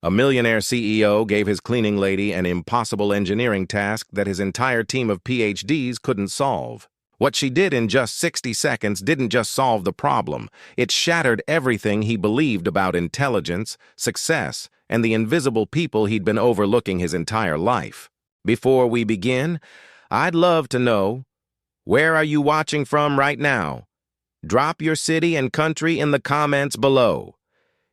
A millionaire CEO gave his cleaning lady an impossible engineering task that his entire team of PhDs couldn't solve. What she did in just 60 seconds didn't just solve the problem, it shattered everything he believed about intelligence, success, and the invisible people he'd been overlooking his entire life. Before we begin, I'd love to know, where are you watching from right now? Drop your city and country in the comments below.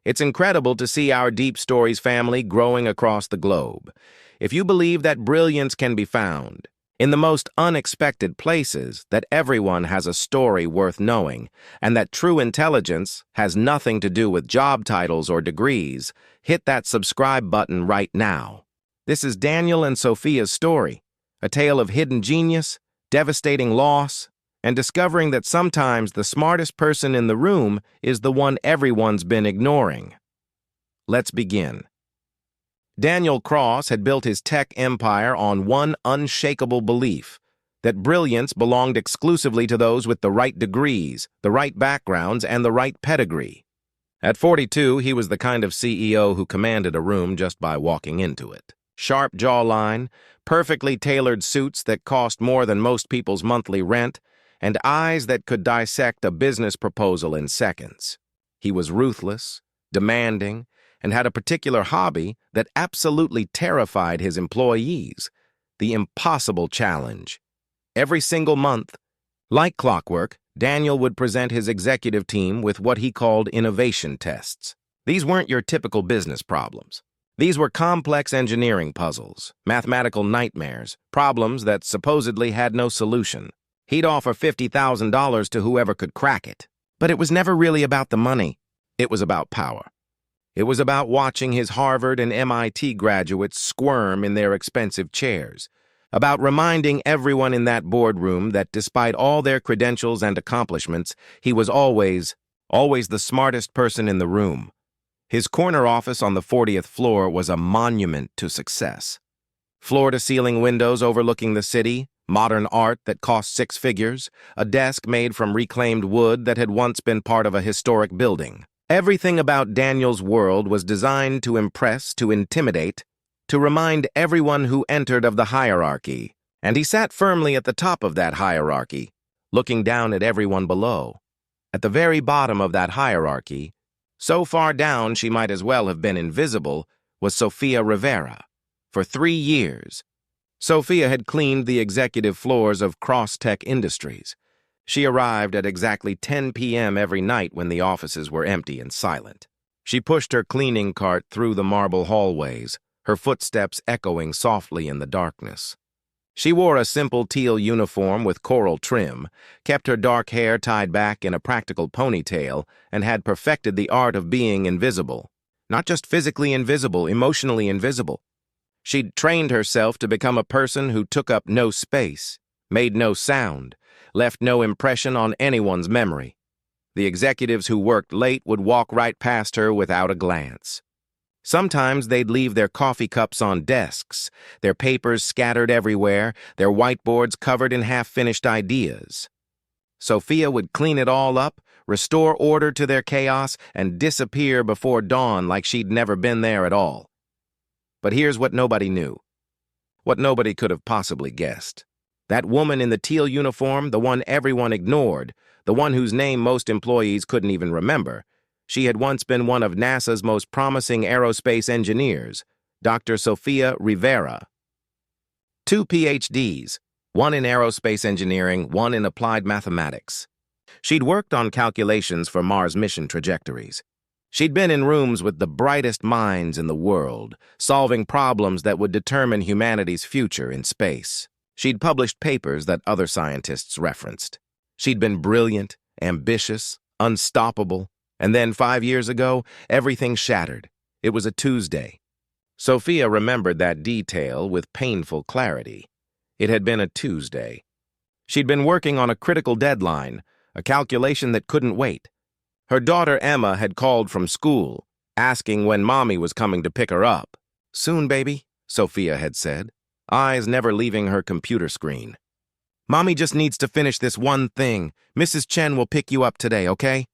It's incredible to see our Deep Stories family growing across the globe. If you believe that brilliance can be found in the most unexpected places, that everyone has a story worth knowing, and that true intelligence has nothing to do with job titles or degrees, hit that subscribe button right now. This is Daniel and Sophia's story, a tale of hidden genius, devastating loss, and discovering that sometimes the smartest person in the room is the one everyone's been ignoring. Let's begin. Daniel Cross had built his tech empire on one unshakable belief, that brilliance belonged exclusively to those with the right degrees, the right backgrounds, and the right pedigree. At 42, he was the kind of CEO who commanded a room just by walking into it. Sharp jawline, perfectly tailored suits that cost more than most people's monthly rent, and eyes that could dissect a business proposal in seconds. He was ruthless, demanding, and had a particular hobby that absolutely terrified his employees: the impossible challenge. Every single month, like clockwork, Daniel would present his executive team with what he called innovation tests. These weren't your typical business problems. These were complex engineering puzzles, mathematical nightmares, problems that supposedly had no solution. He'd offer $50,000 to whoever could crack it. But it was never really about the money. It was about power. It was about watching his Harvard and MIT graduates squirm in their expensive chairs, about reminding everyone in that boardroom that despite all their credentials and accomplishments, he was always the smartest person in the room. His corner office on the 40th floor was a monument to success. Floor-to-ceiling windows overlooking the city, modern art that cost six figures, a desk made from reclaimed wood that had once been part of a historic building. Everything about Daniel's world was designed to impress, to intimidate, to remind everyone who entered of the hierarchy. And he sat firmly at the top of that hierarchy, looking down at everyone below. At the very bottom of that hierarchy, so far down she might as well have been invisible, was Sophia Rivera. For 3 years, Sophia had cleaned the executive floors of Cross-Tech Industries. She arrived at exactly 10 p.m. every night when the offices were empty and silent. She pushed her cleaning cart through the marble hallways, her footsteps echoing softly in the darkness. She wore a simple teal uniform with coral trim, kept her dark hair tied back in a practical ponytail, and had perfected the art of being invisible. Not just physically invisible, emotionally invisible. She'd trained herself to become a person who took up no space, made no sound, left no impression on anyone's memory. The executives who worked late would walk right past her without a glance. Sometimes they'd leave their coffee cups on desks, their papers scattered everywhere, their whiteboards covered in half-finished ideas. Sophia would clean it all up, restore order to their chaos, and disappear before dawn like she'd never been there at all. But here's what nobody knew, what nobody could have possibly guessed. That woman in the teal uniform, the one everyone ignored, the one whose name most employees couldn't even remember, she had once been one of NASA's most promising aerospace engineers, Dr. Sophia Rivera. 2 PhDs, one in aerospace engineering, one in applied mathematics. She'd worked on calculations for Mars mission trajectories. She'd been in rooms with the brightest minds in the world, solving problems that would determine humanity's future in space. She'd published papers that other scientists referenced. She'd been brilliant, ambitious, unstoppable. And then 5 years ago, everything shattered. It was a Tuesday. Sophia remembered that detail with painful clarity. It had been a Tuesday. She'd been working on a critical deadline, a calculation that couldn't wait. Her daughter Emma had called from school, asking when Mommy was coming to pick her up. "Soon, baby," Sophia had said, eyes never leaving her computer screen. "Mommy just needs to finish this one thing. Mrs. Chen will pick you up today, okay?"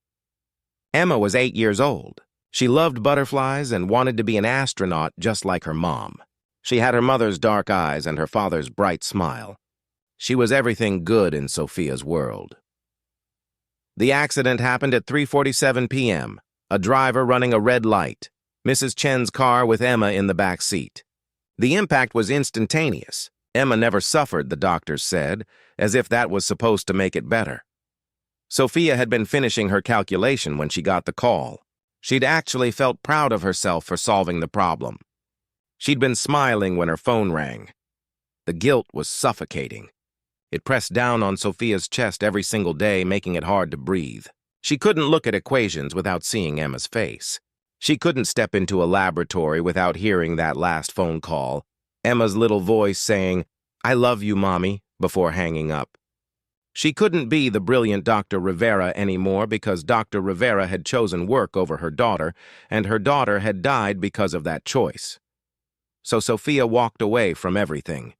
Emma was 8 years old. She loved butterflies and wanted to be an astronaut just like her mom. She had her mother's dark eyes and her father's bright smile. She was everything good in Sophia's world. The accident happened at 3:47 p.m., a driver running a red light, Mrs. Chen's car with Emma in the back seat. The impact was instantaneous. Emma never suffered, the doctors said, as if that was supposed to make it better. Sophia had been finishing her calculation when she got the call. She'd actually felt proud of herself for solving the problem. She'd been smiling when her phone rang. The guilt was suffocating. It pressed down on Sophia's chest every single day, making it hard to breathe. She couldn't look at equations without seeing Emma's face. She couldn't step into a laboratory without hearing that last phone call, Emma's little voice saying, "I love you, Mommy," before hanging up. She couldn't be the brilliant Dr. Rivera anymore because Dr. Rivera had chosen work over her daughter, and her daughter had died because of that choice. So Sophia walked away from everything.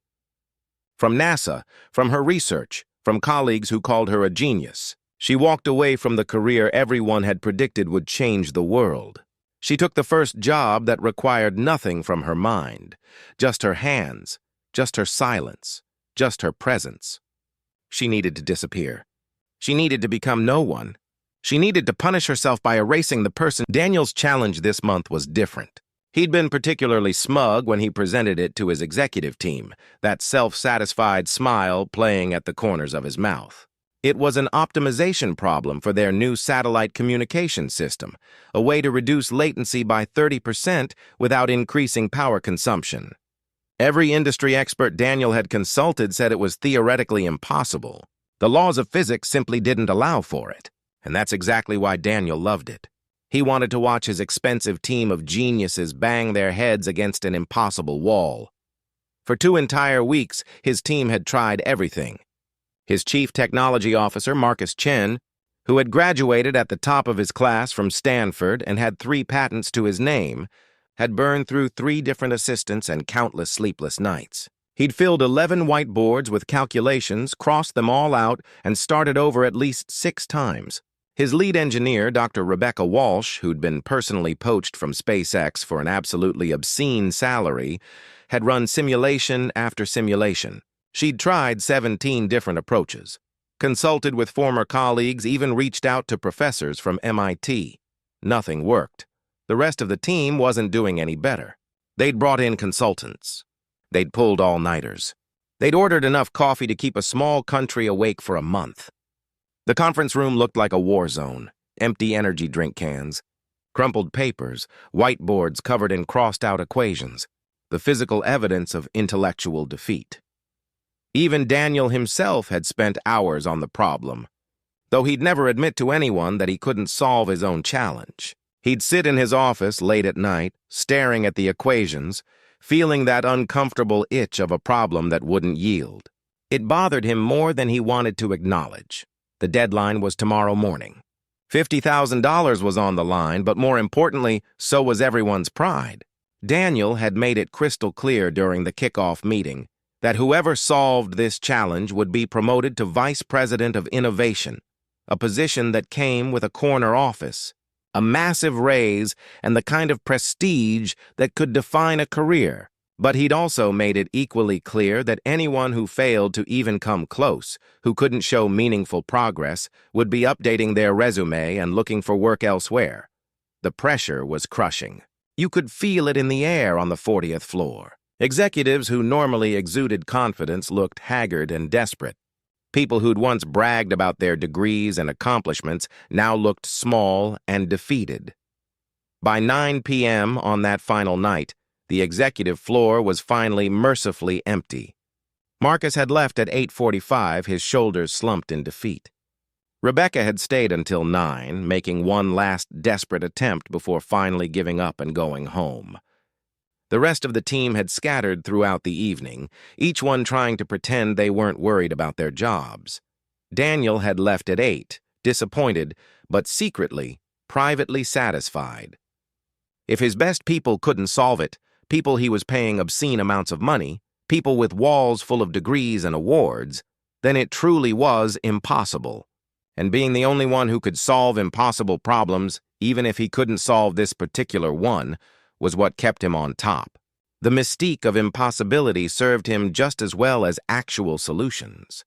From NASA, from her research, from colleagues who called her a genius. She walked away from the career everyone had predicted would change the world. She took the first job that required nothing from her mind, just her hands, just her silence, just her presence. She needed to disappear. She needed to become no one. She needed to punish herself by erasing the person. Daniel's challenge this month was different. He'd been particularly smug when he presented it to his executive team, that self-satisfied smile playing at the corners of his mouth. It was an optimization problem for their new satellite communication system, a way to reduce latency by 30% without increasing power consumption. Every industry expert Daniel had consulted said it was theoretically impossible. The laws of physics simply didn't allow for it, and that's exactly why Daniel loved it. He wanted to watch his expensive team of geniuses bang their heads against an impossible wall. For 2 entire weeks, his team had tried everything. His chief technology officer, Marcus Chen, who had graduated at the top of his class from Stanford and had 3 patents to his name, had burned through 3 different assistants and countless sleepless nights. He'd filled 11 whiteboards with calculations, crossed them all out, and started over at least 6 times. His lead engineer, Dr. Rebecca Walsh, who'd been personally poached from SpaceX for an absolutely obscene salary, had run simulation after simulation. She'd tried 17 different approaches, consulted with former colleagues, even reached out to professors from MIT. Nothing worked. The rest of the team wasn't doing any better. They'd brought in consultants. They'd pulled all-nighters. They'd ordered enough coffee to keep a small country awake for a month. The conference room looked like a war zone, empty energy drink cans, crumpled papers, whiteboards covered in crossed-out equations, the physical evidence of intellectual defeat. Even Daniel himself had spent hours on the problem, though he'd never admit to anyone that he couldn't solve his own challenge. He'd sit in his office late at night, staring at the equations, feeling that uncomfortable itch of a problem that wouldn't yield. It bothered him more than he wanted to acknowledge. The deadline was tomorrow morning. $50,000 was on the line, but more importantly, so was everyone's pride. Daniel had made it crystal clear during the kickoff meeting that whoever solved this challenge would be promoted to Vice President of Innovation, a position that came with a corner office, a massive raise, and the kind of prestige that could define a career. But he'd also made it equally clear that anyone who failed to even come close, who couldn't show meaningful progress, would be updating their resume and looking for work elsewhere. The pressure was crushing. You could feel it in the air on the 40th floor. Executives who normally exuded confidence looked haggard and desperate. People who'd once bragged about their degrees and accomplishments now looked small and defeated. By 9 p.m. on that final night, the executive floor was finally mercifully empty. Marcus had left at 8:45, his shoulders slumped in defeat. Rebecca had stayed until 9, making one last desperate attempt before finally giving up and going home. The rest of the team had scattered throughout the evening, each one trying to pretend they weren't worried about their jobs. Daniel had left at 8, disappointed, but secretly, privately satisfied. If his best people couldn't solve it, people he was paying obscene amounts of money, people with walls full of degrees and awards, then it truly was impossible. And being the only one who could solve impossible problems, even if he couldn't solve this particular one, was what kept him on top. The mystique of impossibility served him just as well as actual solutions.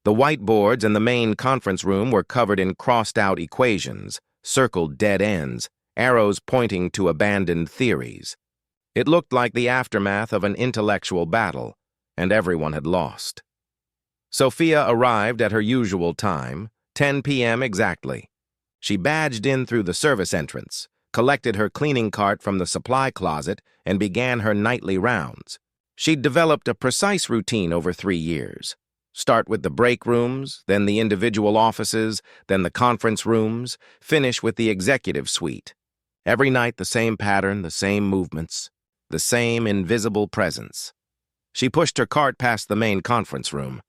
The whiteboards in the main conference room were covered in crossed-out equations, circled dead ends, arrows pointing to abandoned theories. It looked like the aftermath of an intellectual battle, and everyone had lost. Sophia arrived at her usual time, 10 p.m. exactly. She badged in through the service entrance, collected her cleaning cart from the supply closet, and began her nightly rounds. She'd developed a precise routine over 3 years. Start with the break rooms, then the individual offices, then the conference rooms, finish with the executive suite. Every night the same pattern, the same movements, the same invisible presence. She pushed her cart past the main conference room,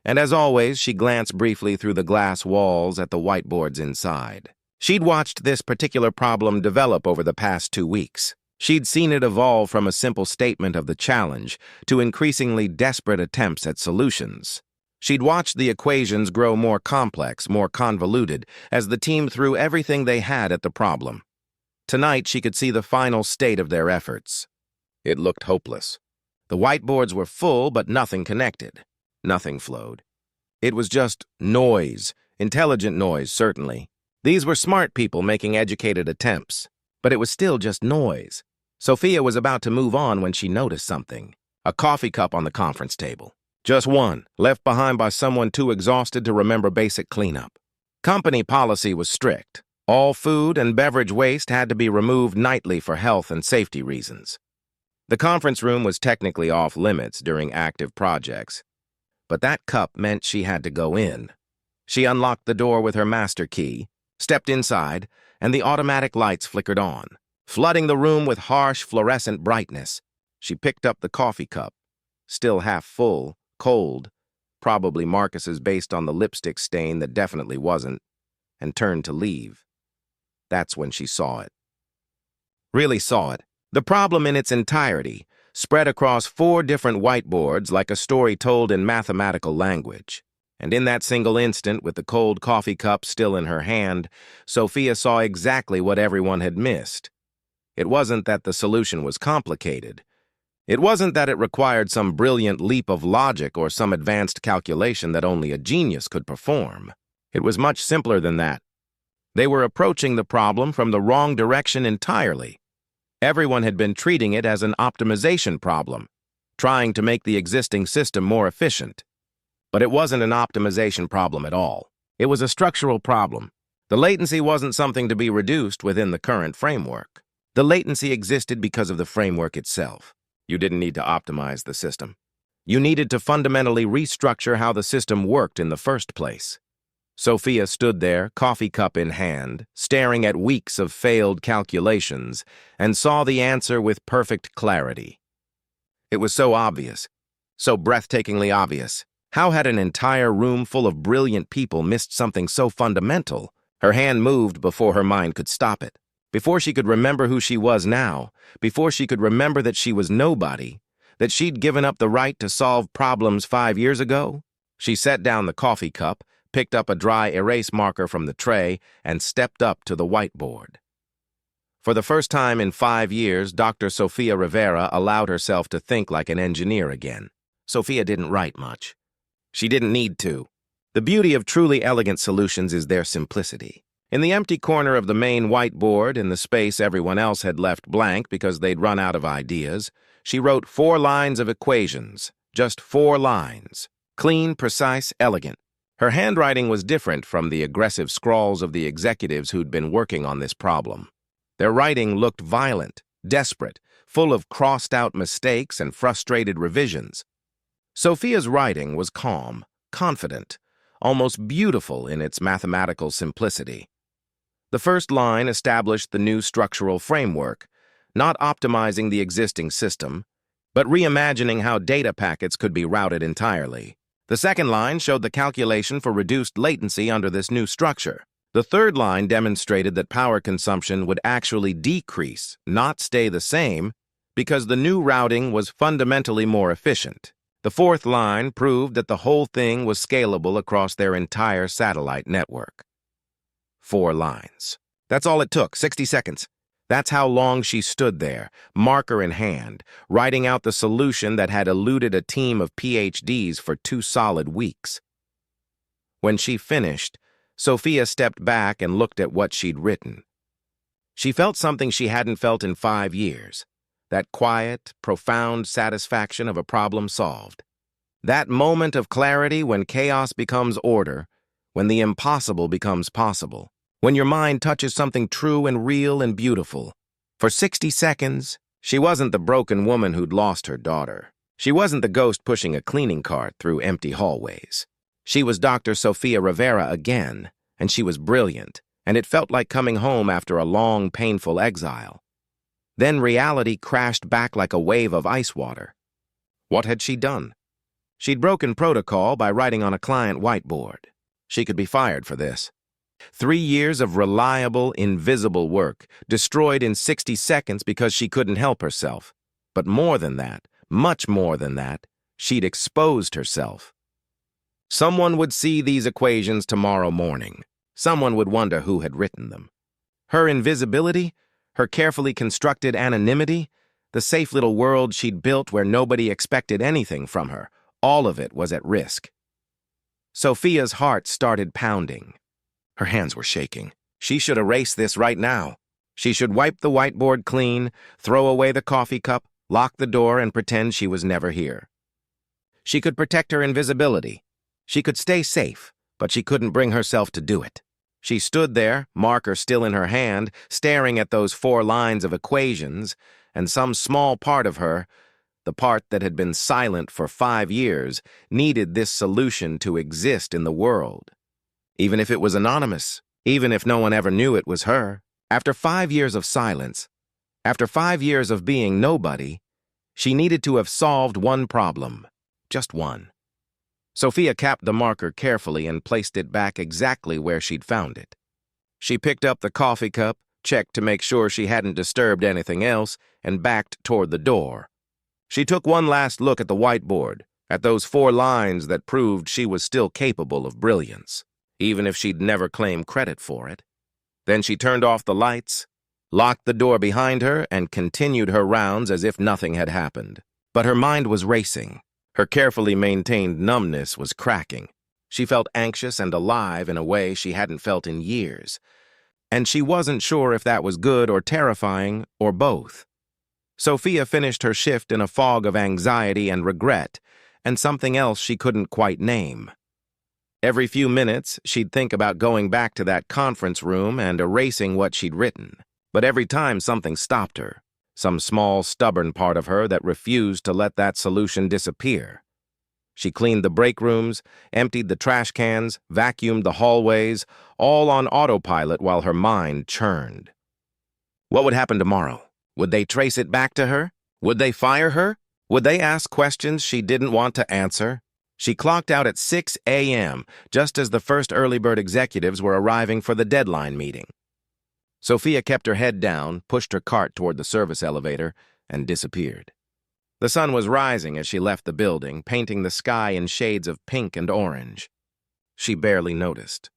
and as always, she glanced briefly through the glass walls at the whiteboards inside. She'd watched this particular problem develop over the past 2 weeks. She'd seen it evolve from a simple statement of the challenge to increasingly desperate attempts at solutions. She'd watched the equations grow more complex, more convoluted, as the team threw everything they had at the problem. Tonight, she could see the final state of their efforts. It looked hopeless. The whiteboards were full, but nothing connected. Nothing flowed. It was just noise, intelligent noise, certainly. These were smart people making educated attempts, but it was still just noise. Sophia was about to move on when she noticed something. A coffee cup on the conference table. Just one, left behind by someone too exhausted to remember basic cleanup. Company policy was strict. All food and beverage waste had to be removed nightly for health and safety reasons. The conference room was technically off limits during active projects, but that cup meant she had to go in. She unlocked the door with her master key, stepped inside, and the automatic lights flickered on, flooding the room with harsh fluorescent brightness. She picked up the coffee cup, still half full, cold, probably Marcus's based on the lipstick stain that definitely wasn't, and turned to leave. That's when she saw it. Really saw it. The problem in its entirety, spread across 4 different whiteboards like a story told in mathematical language. And in that single instant, with the cold coffee cup still in her hand, Sophia saw exactly what everyone had missed. It wasn't that the solution was complicated. It wasn't that it required some brilliant leap of logic or some advanced calculation that only a genius could perform. It was much simpler than that. They were approaching the problem from the wrong direction entirely. Everyone had been treating it as an optimization problem, trying to make the existing system more efficient. But it wasn't an optimization problem at all. It was a structural problem. The latency wasn't something to be reduced within the current framework. The latency existed because of the framework itself. You didn't need to optimize the system. You needed to fundamentally restructure how the system worked in the first place. Sophia stood there, coffee cup in hand, staring at weeks of failed calculations, and saw the answer with perfect clarity. It was so obvious, so breathtakingly obvious. How had an entire room full of brilliant people missed something so fundamental? Her hand moved before her mind could stop it. Before she could remember who she was now, before she could remember that she was nobody, that she'd given up the right to solve problems 5 years ago, she set down the coffee cup, picked up a dry erase marker from the tray, and stepped up to the whiteboard. For the first time in 5 years, Dr. Sophia Rivera allowed herself to think like an engineer again. Sophia didn't write much. She didn't need to. The beauty of truly elegant solutions is their simplicity. In the empty corner of the main whiteboard, in the space everyone else had left blank because they'd run out of ideas, she wrote 4 lines of equations, just 4 lines. Clean, precise, elegant. Her handwriting was different from the aggressive scrawls of the executives who'd been working on this problem. Their writing looked violent, desperate, full of crossed-out mistakes and frustrated revisions. Sophia's writing was calm, confident, almost beautiful in its mathematical simplicity. The first line established the new structural framework, not optimizing the existing system, but reimagining how data packets could be routed entirely. The second line showed the calculation for reduced latency under this new structure. The third line demonstrated that power consumption would actually decrease, not stay the same, because the new routing was fundamentally more efficient. The fourth line proved that the whole thing was scalable across their entire satellite network. 4 lines. That's all it took, 60 seconds. That's how long she stood there, marker in hand, writing out the solution that had eluded a team of PhDs for 2 solid weeks. When she finished, Sophia stepped back and looked at what she'd written. She felt something she hadn't felt in 5 years, that quiet, profound satisfaction of a problem solved. That moment of clarity when chaos becomes order, when the impossible becomes possible, when your mind touches something true and real and beautiful. For 60 seconds, she wasn't the broken woman who'd lost her daughter. She wasn't the ghost pushing a cleaning cart through empty hallways. She was Dr. Sofia Rivera again, and she was brilliant, and it felt like coming home after a long, painful exile. Then reality crashed back like a wave of ice water. What had she done? She'd broken protocol by writing on a client whiteboard. She could be fired for this. 3 years of reliable, invisible work, destroyed in 60 seconds because she couldn't help herself. But more than that, much more than that, she'd exposed herself. Someone would see these equations tomorrow morning. Someone would wonder who had written them. Her invisibility, her carefully constructed anonymity, the safe little world she'd built where nobody expected anything from her, all of it was at risk. Sophia's heart started pounding. Her hands were shaking. She should erase this right now. She should wipe the whiteboard clean, throw away the coffee cup, lock the door, and pretend she was never here. She could protect her invisibility. She could stay safe, but she couldn't bring herself to do it. She stood there, marker still in her hand, staring at those 4 lines of equations, and some small part of her, the part that had been silent for 5 years, needed this solution to exist in the world. Even if it was anonymous, even if no one ever knew it was her, after 5 years of silence, after 5 years of being nobody, she needed to have solved one problem, just one. Sophia capped the marker carefully and placed it back exactly where she'd found it. She picked up the coffee cup, checked to make sure she hadn't disturbed anything else, and backed toward the door. She took one last look at the whiteboard, at those 4 lines that proved she was still capable of brilliance, even if she'd never claim credit for it. Then she turned off the lights, locked the door behind her, and continued her rounds as if nothing had happened. But her mind was racing. Her carefully maintained numbness was cracking. She felt anxious and alive in a way she hadn't felt in years, and she wasn't sure if that was good or terrifying or both. Sophia finished her shift in a fog of anxiety and regret, and something else she couldn't quite name. Every few minutes, she'd think about going back to that conference room and erasing what she'd written, but every time something stopped her. Some small, stubborn part of her that refused to let that solution disappear. She cleaned the break rooms, emptied the trash cans, vacuumed the hallways, all on autopilot while her mind churned. What would happen tomorrow? Would they trace it back to her? Would they fire her? Would they ask questions she didn't want to answer? She clocked out at 6 a.m., just as the first early bird executives were arriving for the deadline meeting. Sophia kept her head down, pushed her cart toward the service elevator, and disappeared. The sun was rising as she left the building, painting the sky in shades of pink and orange. She barely noticed.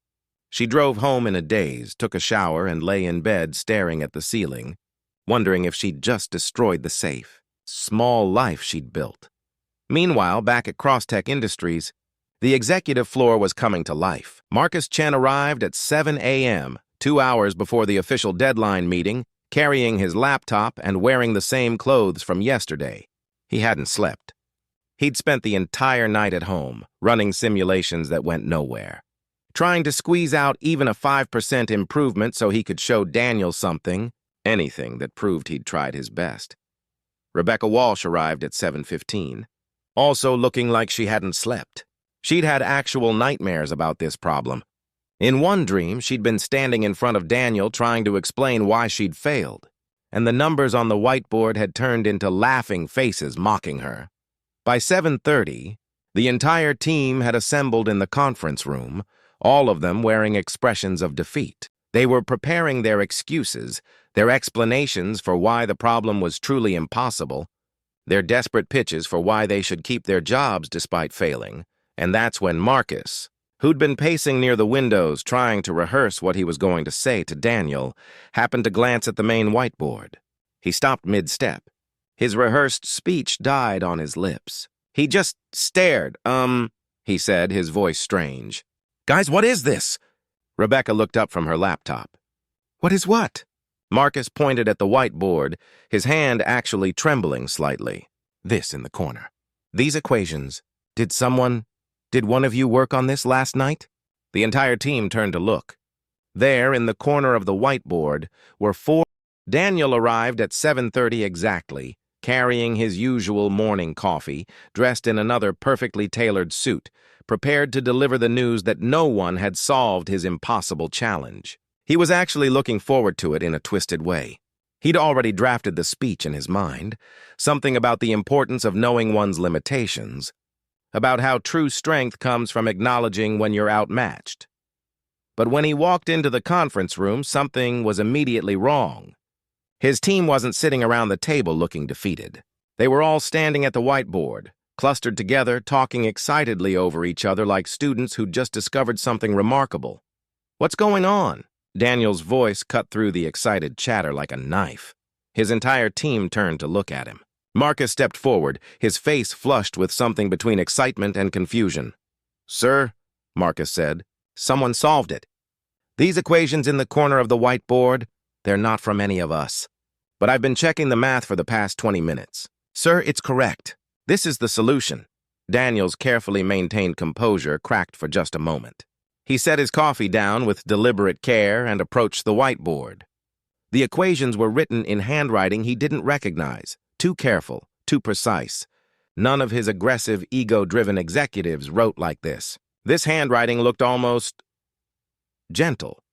She drove home in a daze, took a shower, and lay in bed staring at the ceiling, wondering if she'd just destroyed the safe, small life she'd built. Meanwhile, back at Crosstech Industries, the executive floor was coming to life. Marcus Chen arrived at 7 a.m., 2 hours before the official deadline meeting, carrying his laptop and wearing the same clothes from yesterday. He hadn't slept. He'd spent the entire night at home, running simulations that went nowhere, trying to squeeze out even a 5% improvement so he could show Daniel something, anything that proved he'd tried his best. Rebecca Walsh arrived at 7:15, also looking like she hadn't slept. She'd had actual nightmares about this problem. In one dream, she'd been standing in front of Daniel trying to explain why she'd failed, and the numbers on the whiteboard had turned into laughing faces mocking her. By 7:30, the entire team had assembled in the conference room, all of them wearing expressions of defeat. They were preparing their excuses, their explanations for why the problem was truly impossible, their desperate pitches for why they should keep their jobs despite failing, and that's when Marcus, who'd been pacing near the windows trying to rehearse what he was going to say to Daniel, happened to glance at the main whiteboard. He stopped mid-step. His rehearsed speech died on his lips. He just stared. He said, his voice strange. "Guys, what is this?" Rebecca looked up from her laptop. "What is what?" Marcus pointed at the whiteboard, his hand actually trembling slightly. "This in the corner. These equations. Did one of you work on this last night?" The entire team turned to look. There, in the corner of the whiteboard, were four. Daniel arrived at 7:30 exactly, carrying his usual morning coffee, dressed in another perfectly tailored suit, prepared to deliver the news that no one had solved his impossible challenge. He was actually looking forward to it in a twisted way. He'd already drafted the speech in his mind, something about the importance of knowing one's limitations, about how true strength comes from acknowledging when you're outmatched. But when he walked into the conference room, something was immediately wrong. His team wasn't sitting around the table looking defeated. They were all standing at the whiteboard, clustered together, talking excitedly over each other like students who'd just discovered something remarkable. "What's going on?" Daniel's voice cut through the excited chatter like a knife. His entire team turned to look at him. Marcus stepped forward, his face flushed with something between excitement and confusion. "Sir," Marcus said, "someone solved it. These equations in the corner of the whiteboard, they're not from any of us. But I've been checking the math for the past 20 minutes. Sir, it's correct. This is the solution." Daniel's carefully maintained composure cracked for just a moment. He set his coffee down with deliberate care and approached the whiteboard. The equations were written in handwriting he didn't recognize, too careful, too precise. None of his aggressive, ego-driven executives wrote like this. This handwriting looked almost gentle,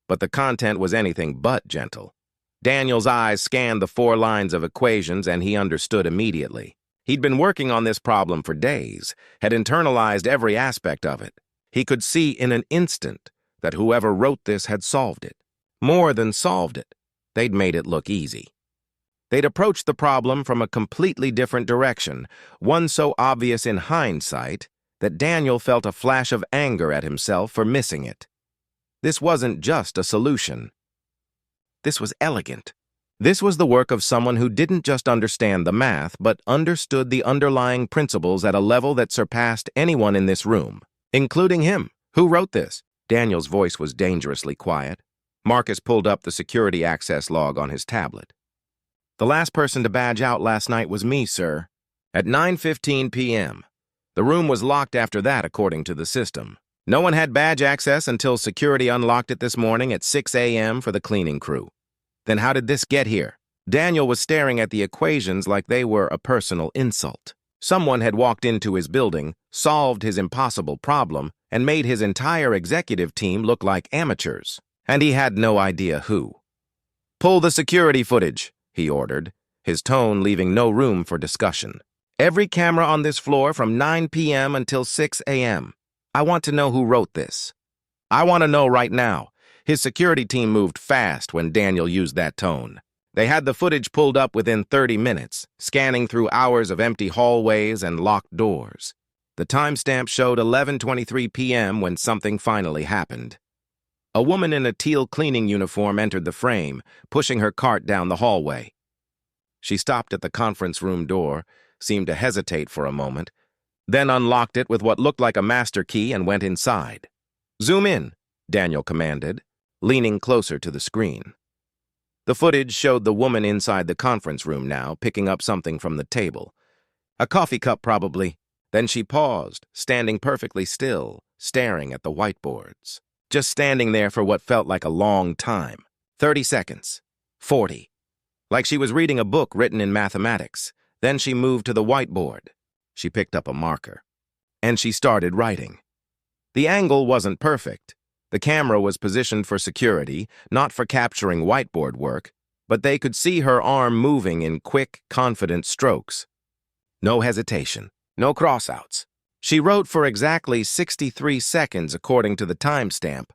but the content was anything but gentle. Daniel's eyes scanned the 4 lines of equations and he understood immediately. He'd been working on this problem for days, had internalized every aspect of it. He could see in an instant that whoever wrote this had solved it. More than solved it, they'd made it look easy. They'd approached the problem from a completely different direction, one so obvious in hindsight that Daniel felt a flash of anger at himself for missing it. This wasn't just a solution. This was elegant. This was the work of someone who didn't just understand the math, but understood the underlying principles at a level that surpassed anyone in this room, including him. "Who wrote this?" Daniel's voice was dangerously quiet. Marcus pulled up the security access log on his tablet. "The last person to badge out last night was me, sir. At 9:15 p.m. The room was locked after that, according to the system. No one had badge access until security unlocked it this morning at 6 a.m. for the cleaning crew. Then how did this get here?" Daniel was staring at the equations like they were a personal insult. Someone had walked into his building, solved his impossible problem, and made his entire executive team look like amateurs. And he had no idea who. "Pull the security footage," he ordered, his tone leaving no room for discussion. "Every camera on this floor from 9 p.m. until 6 a.m. I want to know who wrote this. I want to know right now." His security team moved fast when Daniel used that tone. They had the footage pulled up within 30 minutes, scanning through hours of empty hallways and locked doors. The timestamp showed 11:23 p.m. when something finally happened. A woman in a teal cleaning uniform entered the frame, pushing her cart down the hallway. She stopped at the conference room door, seemed to hesitate for a moment, then unlocked it with what looked like a master key and went inside. "Zoom in," Daniel commanded, leaning closer to the screen. The footage showed the woman inside the conference room now, picking up something from the table. A coffee cup, probably. Then she paused, standing perfectly still, staring at the whiteboards. Just standing there for what felt like a long time. 30 seconds. 40. Like she was reading a book written in mathematics. Then she moved to the whiteboard. She picked up a marker. And she started writing. The angle wasn't perfect. The camera was positioned for security, not for capturing whiteboard work, but they could see her arm moving in quick, confident strokes. No hesitation, no crossouts. She wrote for exactly 63 seconds according to the timestamp,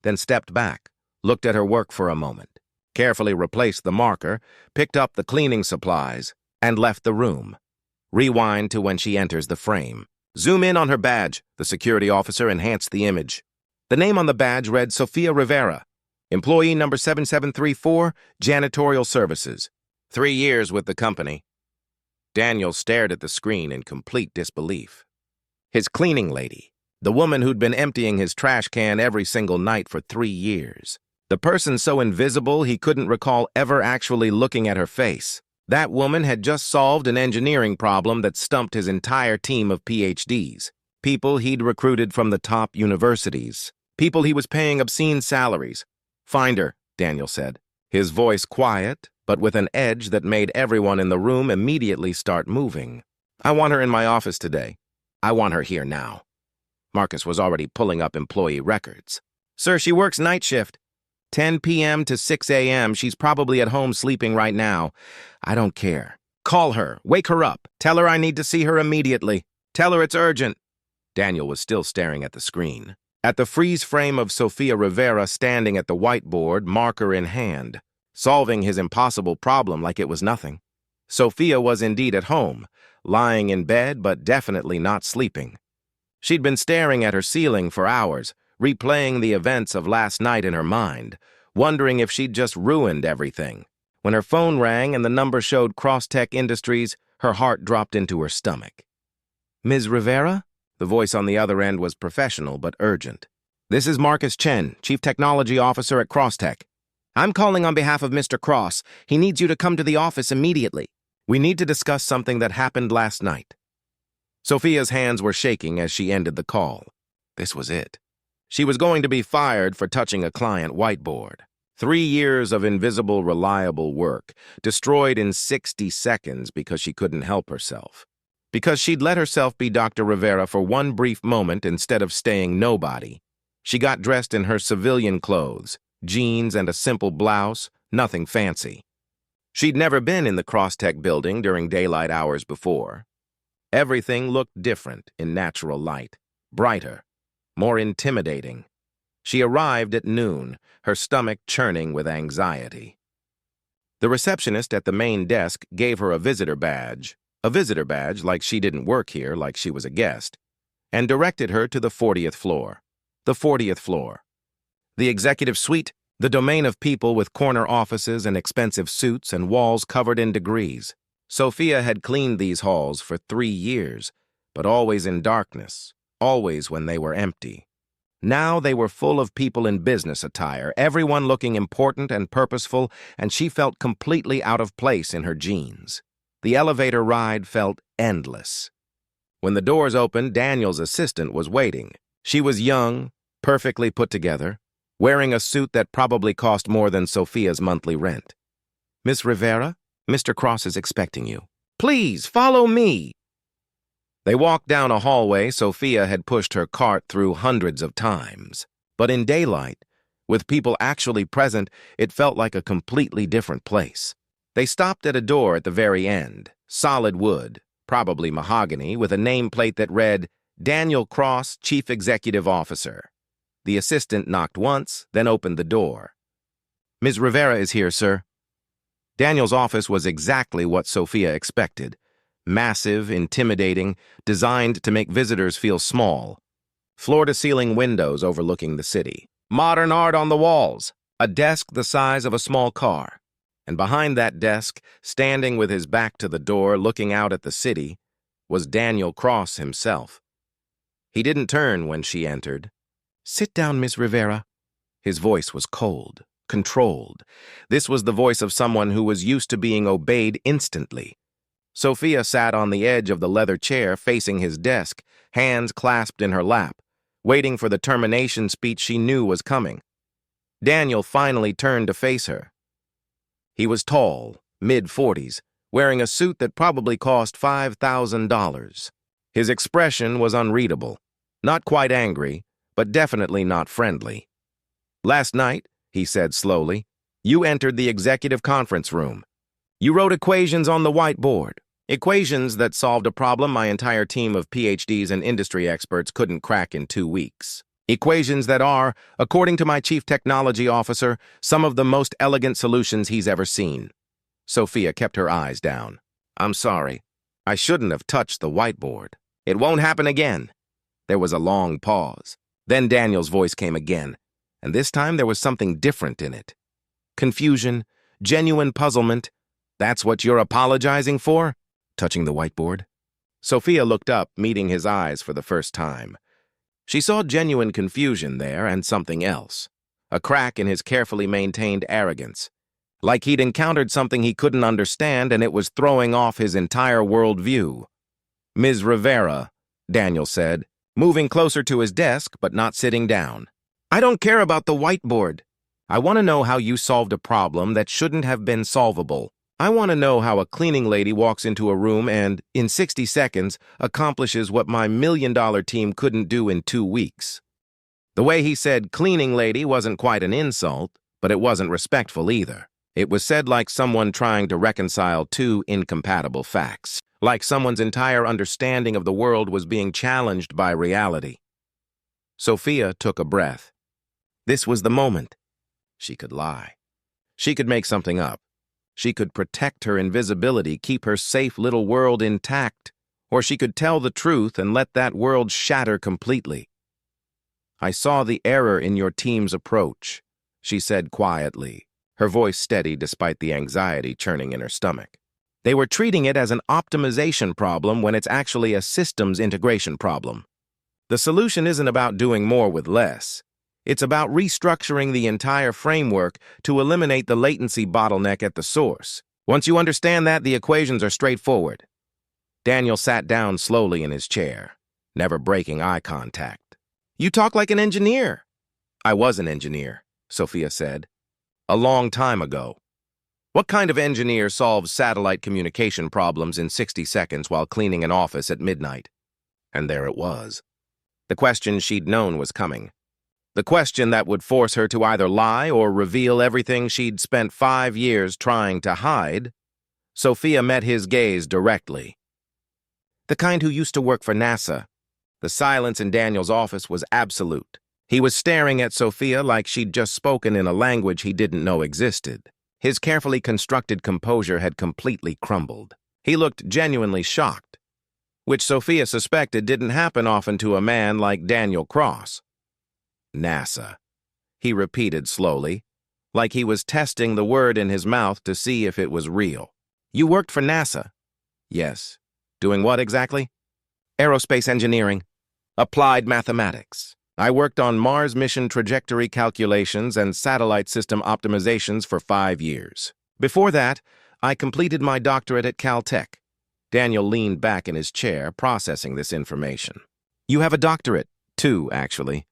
then stepped back, looked at her work for a moment, carefully replaced the marker, picked up the cleaning supplies, and left the room. Rewind to when she enters the frame. Zoom in on her badge. The security officer enhanced the image. The name on the badge read Sofia Rivera, employee number 7734, janitorial services. 3 years with the company. Daniel stared at the screen in complete disbelief. His cleaning lady, the woman who'd been emptying his trash can every single night for 3 years. The person so invisible he couldn't recall ever actually looking at her face. That woman had just solved an engineering problem that stumped his entire team of PhDs. People he'd recruited from the top universities. People he was paying obscene salaries. "Find her," Daniel said, his voice quiet, but with an edge that made everyone in the room immediately start moving. "I want her in my office today. I want her here now." Marcus was already pulling up employee records. "Sir, she works night shift. 10 p.m. to 6 a.m. She's probably at home sleeping right now. I don't care. Call her. Wake her up. Tell her I need to see her immediately. Tell her it's urgent." Daniel was still staring at the screen. At the freeze frame of Sofia Rivera standing at the whiteboard, marker in hand, solving his impossible problem like it was nothing. Sofia was indeed at home, lying in bed but definitely not sleeping. She'd been staring at her ceiling for hours, replaying the events of last night in her mind, wondering if she'd just ruined everything. When her phone rang and the number showed Crosstech Industries, her heart dropped into her stomach. "Ms. Rivera?" The voice on the other end was professional but urgent. "This is Marcus Chen, Chief Technology Officer at Crosstech. I'm calling on behalf of Mr. Cross. He needs you to come to the office immediately. We need to discuss something that happened last night." Sofia's hands were shaking as she ended the call. This was it. She was going to be fired for touching a client whiteboard. 3 years of invisible, reliable work, destroyed in 60 seconds because she couldn't help herself. Because she'd let herself be Dr. Rivera for one brief moment instead of staying nobody. She got dressed in her civilian clothes, jeans and a simple blouse, nothing fancy. She'd never been in the Crosstech building during daylight hours before. Everything looked different in natural light, brighter, more intimidating. She arrived at noon, her stomach churning with anxiety. The receptionist at the main desk gave her a visitor badge like she didn't work here, like she was a guest, and directed her to the 40th floor. The 40th floor. The executive suite, the domain of people with corner offices and expensive suits and walls covered in degrees. Sofia had cleaned these halls for 3 years, but always in darkness, always when they were empty. Now they were full of people in business attire, everyone looking important and purposeful, and she felt completely out of place in her jeans. The elevator ride felt endless. When the doors opened, Daniel's assistant was waiting. She was young, perfectly put together, wearing a suit that probably cost more than Sofia's monthly rent. "Miss Rivera, Mr. Cross is expecting you. Please, follow me." They walked down a hallway Sofia had pushed her cart through hundreds of times. But in daylight, with people actually present, it felt like a completely different place. They stopped at a door at the very end, solid wood, probably mahogany, with a nameplate that read, "Daniel Cross, Chief Executive Officer." The assistant knocked once, then opened the door. "Ms. Rivera is here, sir." Daniel's office was exactly what Sofia expected. Massive, intimidating, designed to make visitors feel small. Floor-to-ceiling windows overlooking the city. Modern art on the walls. A desk the size of a small car. And behind that desk, standing with his back to the door, looking out at the city, was Daniel Cross himself. He didn't turn when she entered. "Sit down, Miss Rivera." His voice was cold, controlled. This was the voice of someone who was used to being obeyed instantly. Sofia sat on the edge of the leather chair facing his desk, hands clasped in her lap, waiting for the termination speech she knew was coming. Daniel finally turned to face her. He was tall, mid-40s, wearing a suit that probably cost $5,000. His expression was unreadable, not quite angry, but definitely not friendly. "Last night," he said slowly, "you entered the executive conference room. You wrote equations on the whiteboard, equations that solved a problem my entire team of PhDs and industry experts couldn't crack in 2 weeks. Equations that are, according to my chief technology officer, some of the most elegant solutions he's ever seen." Sofia kept her eyes down. "I'm sorry. I shouldn't have touched the whiteboard." It won't happen again. There was a long pause. Then Daniel's voice came again, and this time there was something different in it. Confusion, genuine puzzlement. That's what you're apologizing for? Touching the whiteboard. Sophia looked up, meeting his eyes for the first time. She saw genuine confusion there and something else. A crack in his carefully maintained arrogance. Like he'd encountered something he couldn't understand and it was throwing off his entire worldview. "Ms. Rivera," Daniel said, moving closer to his desk but not sitting down. "I don't care about the whiteboard. I want to know how you solved a problem that shouldn't have been solvable. I want to know how a cleaning lady walks into a room and, in 60 seconds, accomplishes what my million-dollar team couldn't do in 2 weeks." The way he said cleaning lady wasn't quite an insult, but it wasn't respectful either. It was said like someone trying to reconcile two incompatible facts, like someone's entire understanding of the world was being challenged by reality. Sophia took a breath. This was the moment. She could lie. She could make something up. She could protect her invisibility, keep her safe little world intact, or she could tell the truth and let that world shatter completely. "I saw the error in your team's approach," she said quietly, her voice steady despite the anxiety churning in her stomach. "They were treating it as an optimization problem when it's actually a systems integration problem. The solution isn't about doing more with less. It's about restructuring the entire framework to eliminate the latency bottleneck at the source. Once you understand that, the equations are straightforward." Daniel sat down slowly in his chair, never breaking eye contact. "You talk like an engineer." "I was an engineer," Sophia said. "A long time ago. What kind of engineer solves satellite communication problems in 60 seconds while cleaning an office at midnight?" And there it was. The question she'd known was coming. The question that would force her to either lie or reveal everything she'd spent 5 years trying to hide. Sophia met his gaze directly. "The kind who used to work for NASA." The silence in Daniel's office was absolute. He was staring at Sophia like she'd just spoken in a language he didn't know existed. His carefully constructed composure had completely crumbled. He looked genuinely shocked, which Sophia suspected didn't happen often to a man like Daniel Cross. "NASA," he repeated slowly, like he was testing the word in his mouth to see if it was real. "You worked for NASA?" "Yes." "Doing what exactly?" "Aerospace engineering. Applied mathematics. I worked on Mars mission trajectory calculations and satellite system optimizations for 5 years. Before that, I completed my doctorate at Caltech." Daniel leaned back in his chair, processing this information. "You have a doctorate, 2, actually.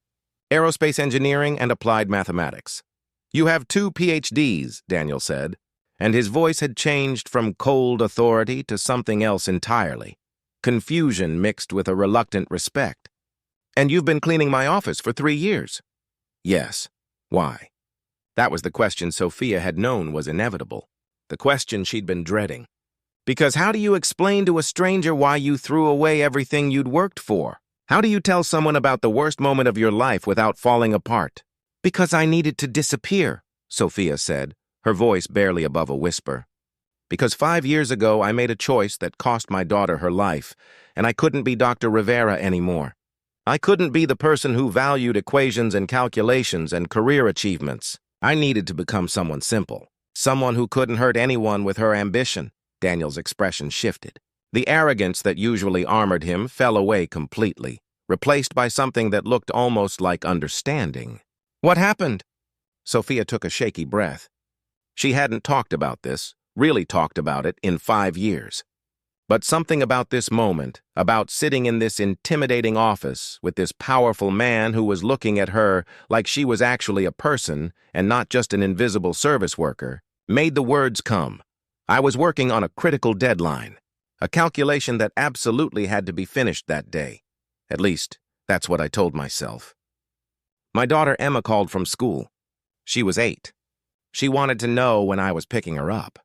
Aerospace engineering and applied mathematics. You have 2 PhDs, Daniel said, and his voice had changed from cold authority to something else entirely. Confusion mixed with a reluctant respect. "And you've been cleaning my office for 3 years?" "Yes." "Why?" That was the question Sophia had known was inevitable. The question she'd been dreading. "Because how do you explain to a stranger why you threw away everything you'd worked for? How do you tell someone about the worst moment of your life without falling apart?" "Because I needed to disappear," Sophia said, her voice barely above a whisper. "Because 5 years ago I made a choice that cost my daughter her life, and I couldn't be Dr. Rivera anymore. I couldn't be the person who valued equations and calculations and career achievements. I needed to become someone simple, someone who couldn't hurt anyone with her ambition." Daniel's expression shifted. The arrogance that usually armored him fell away completely, replaced by something that looked almost like understanding. "What happened?" Sophia took a shaky breath. She hadn't talked about this, really talked about it, in 5 years. But something about this moment, about sitting in this intimidating office with this powerful man who was looking at her like she was actually a person and not just an invisible service worker, made the words come. I was working on a critical deadline. A calculation that absolutely had to be finished that day. At least, that's what I told myself. My daughter Emma called from school. She was 8. She wanted to know when I was picking her up.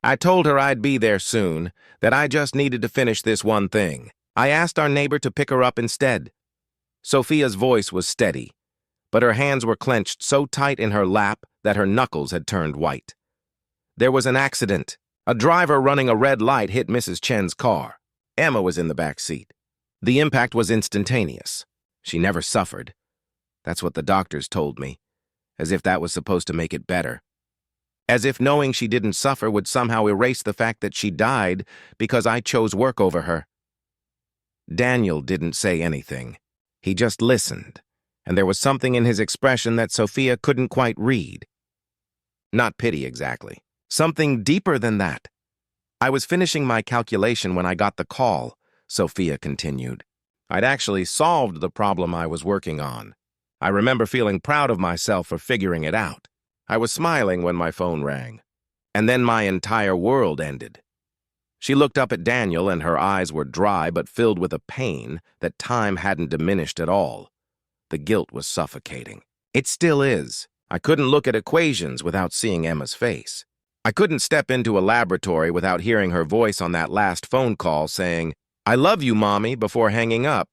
I told her I'd be there soon, that I just needed to finish this one thing. I asked our neighbor to pick her up instead. Sophia's voice was steady, but her hands were clenched so tight in her lap that her knuckles had turned white. There was an accident. A driver running a red light hit Mrs. Chen's car. Emma was in the back seat. The impact was instantaneous. She never suffered. That's what the doctors told me, as if that was supposed to make it better. As if knowing she didn't suffer would somehow erase the fact that she died because I chose work over her. Daniel didn't say anything. He just listened, and there was something in his expression that Sophia couldn't quite read. Not pity exactly. Something deeper than that. I was finishing my calculation when I got the call, Sophia continued. I'd actually solved the problem I was working on. I remember feeling proud of myself for figuring it out. I was smiling when my phone rang. And then my entire world ended. She looked up at Daniel and her eyes were dry but filled with a pain that time hadn't diminished at all. The guilt was suffocating. It still is. I couldn't look at equations without seeing Emma's face. I couldn't step into a laboratory without hearing her voice on that last phone call saying, "I love you, Mommy," before hanging up.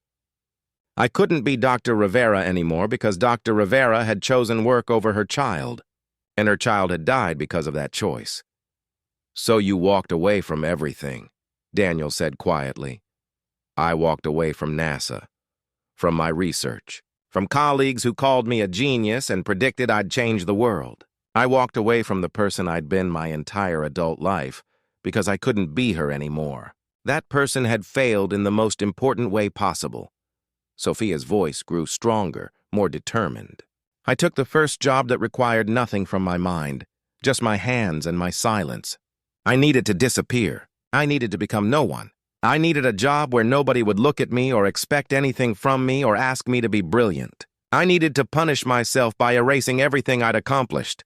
I couldn't be Dr. Rivera anymore because Dr. Rivera had chosen work over her child, and her child had died because of that choice. "So you walked away from everything," Daniel said quietly. "I walked away from NASA, from my research, from colleagues who called me a genius and predicted I'd change the world. I walked away from the person I'd been my entire adult life because I couldn't be her anymore. That person had failed in the most important way possible." Sophia's voice grew stronger, more determined. "I took the first job that required nothing from my mind, just my hands and my silence. I needed to disappear. I needed to become no one. I needed a job where nobody would look at me or expect anything from me or ask me to be brilliant. I needed to punish myself by erasing everything I'd accomplished."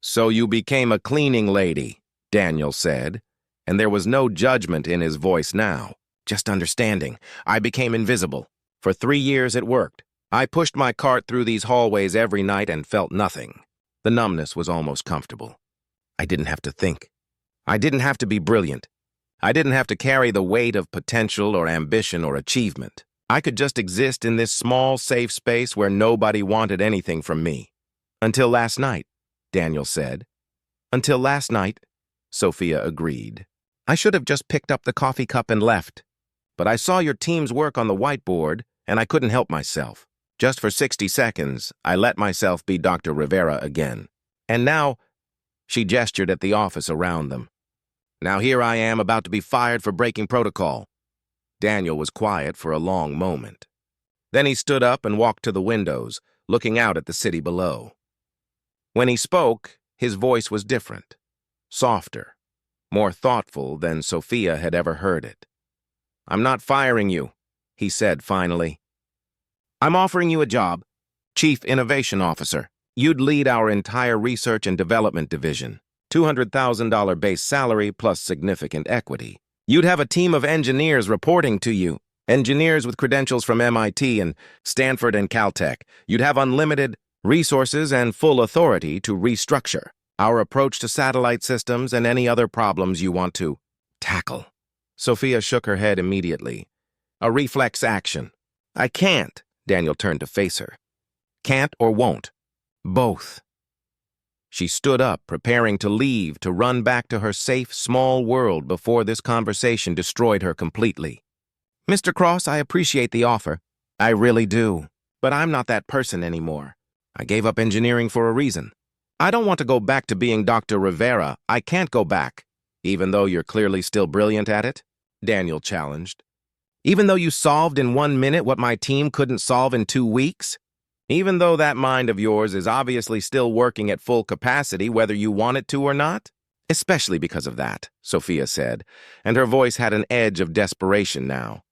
"So you became a cleaning lady," Daniel said, and there was no judgment in his voice now, just understanding. "I became invisible. For 3 years it worked. I pushed my cart through these hallways every night and felt nothing. The numbness was almost comfortable. I didn't have to think. I didn't have to be brilliant. I didn't have to carry the weight of potential or ambition or achievement. I could just exist in this small, safe space where nobody wanted anything from me. Until last night," Daniel said. "Until last night," Sophia agreed. "I should have just picked up the coffee cup and left. But I saw your team's work on the whiteboard, and I couldn't help myself. Just for 60 seconds, I let myself be Dr. Rivera again. And now," she gestured at the office around them. "Now here I am about to be fired for breaking protocol." Daniel was quiet for a long moment. Then he stood up and walked to the windows, looking out at the city below. When he spoke, his voice was different, softer, more thoughtful than Sophia had ever heard it. "I'm not firing you," he said finally. "I'm offering you a job, Chief Innovation Officer. You'd lead our entire research and development division. $200,000 base salary plus significant equity. You'd have a team of engineers reporting to you, engineers with credentials from MIT and Stanford and Caltech. You'd have unlimited resources and full authority to restructure our approach to satellite systems and any other problems you want to tackle." Sophia shook her head immediately. A reflex action. "I can't," Daniel turned to face her. "Can't or won't. Both." She stood up, preparing to leave, to run back to her safe, small world before this conversation destroyed her completely. "Mr. Cross, I appreciate the offer. I really do. But I'm not that person anymore. I gave up engineering for a reason. I don't want to go back to being Dr. Rivera. I can't go back. Even though you're clearly still brilliant at it," Daniel challenged. "Even though you solved in 1 minute what my team couldn't solve in 2 weeks? Even though that mind of yours is obviously still working at full capacity whether you want it to or not?" "Especially because of that," Sophia said, and her voice had an edge of desperation now.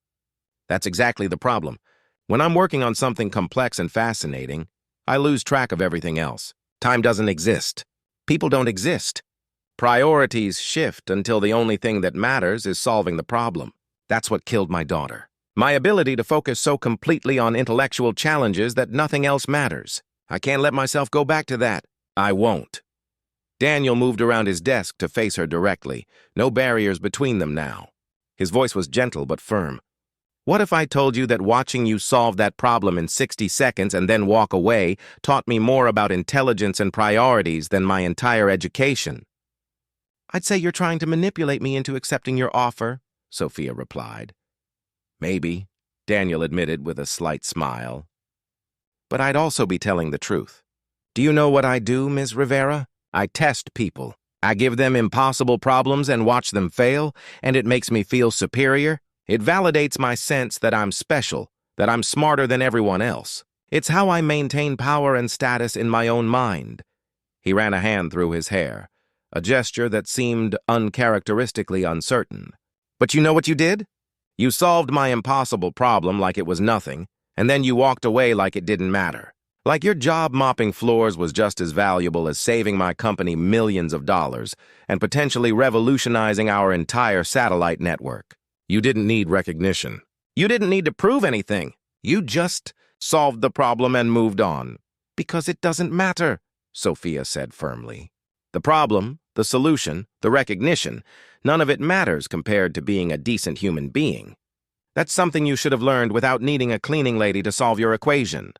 "That's exactly the problem. When I'm working on something complex and fascinating, I lose track of everything else. Time doesn't exist. People don't exist. Priorities shift until the only thing that matters is solving the problem. That's what killed my daughter. My ability to focus so completely on intellectual challenges that nothing else matters. I can't let myself go back to that. I won't." Daniel moved around his desk to face her directly, no barriers between them now. His voice was gentle but firm. "What if I told you that watching you solve that problem in 60 seconds and then walk away taught me more about intelligence and priorities than my entire education?" "I'd say you're trying to manipulate me into accepting your offer," Sophia replied. "Maybe, Daniel admitted with a slight smile. But I'd also be telling the truth. Do you know what I do, Ms. Rivera? I test people. I give them impossible problems and watch them fail, and it makes me feel superior. It validates my sense that I'm special, that I'm smarter than everyone else. It's how I maintain power and status in my own mind. He ran a hand through his hair, a gesture that seemed uncharacteristically uncertain. But you know what you did? You solved my impossible problem like it was nothing, and then you walked away like it didn't matter. Like your job mopping floors was just as valuable as saving my company millions of dollars and potentially revolutionizing our entire satellite network. You didn't need recognition. You didn't need to prove anything. You just solved the problem and moved on. Because it doesn't matter, Sophia said firmly. The problem, the solution, the recognition, none of it matters compared to being a decent human being. That's something you should have learned without needing a cleaning lady to solve your equation.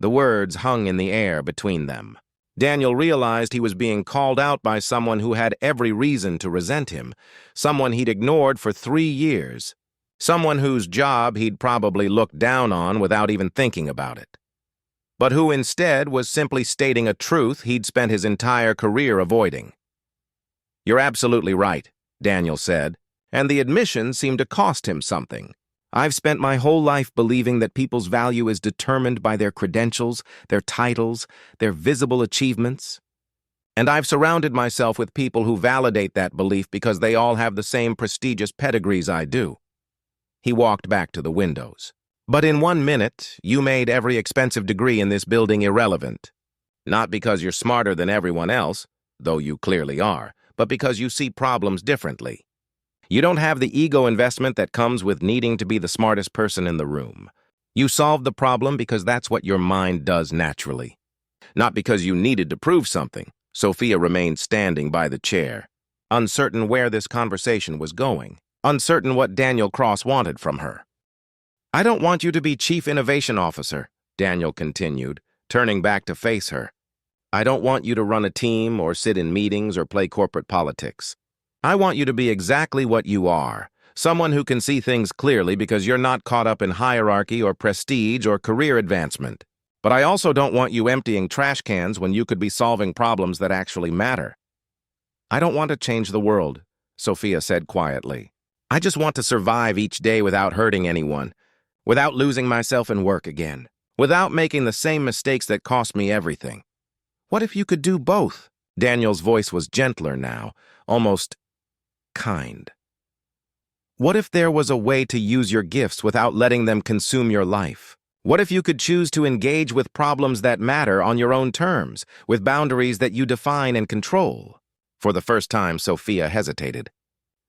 The words hung in the air between them. Daniel realized he was being called out by someone who had every reason to resent him, someone he'd ignored for 3 years, someone whose job he'd probably looked down on without even thinking about it, but who instead was simply stating a truth he'd spent his entire career avoiding. You're absolutely right, Daniel said, and the admission seemed to cost him something. I've spent my whole life believing that people's value is determined by their credentials, their titles, their visible achievements. And I've surrounded myself with people who validate that belief because they all have the same prestigious pedigrees I do. He walked back to the windows. But in 1 minute, you made every expensive degree in this building irrelevant. Not because you're smarter than everyone else, though you clearly are, but because you see problems differently. You don't have the ego investment that comes with needing to be the smartest person in the room. You solved the problem because that's what your mind does naturally. Not because you needed to prove something. Sophia remained standing by the chair, uncertain where this conversation was going, uncertain what Daniel Cross wanted from her. I don't want you to be Chief Innovation Officer, Daniel continued, turning back to face her. I don't want you to run a team or sit in meetings or play corporate politics. I want you to be exactly what you are, someone who can see things clearly because you're not caught up in hierarchy or prestige or career advancement. But I also don't want you emptying trash cans when you could be solving problems that actually matter. I don't want to change the world, Sophia said quietly. I just want to survive each day without hurting anyone, without losing myself in work again, without making the same mistakes that cost me everything. What if you could do both? Daniel's voice was gentler now, almost kind. What if there was a way to use your gifts without letting them consume your life? What if you could choose to engage with problems that matter on your own terms, with boundaries that you define and control? For the first time, Sophia hesitated.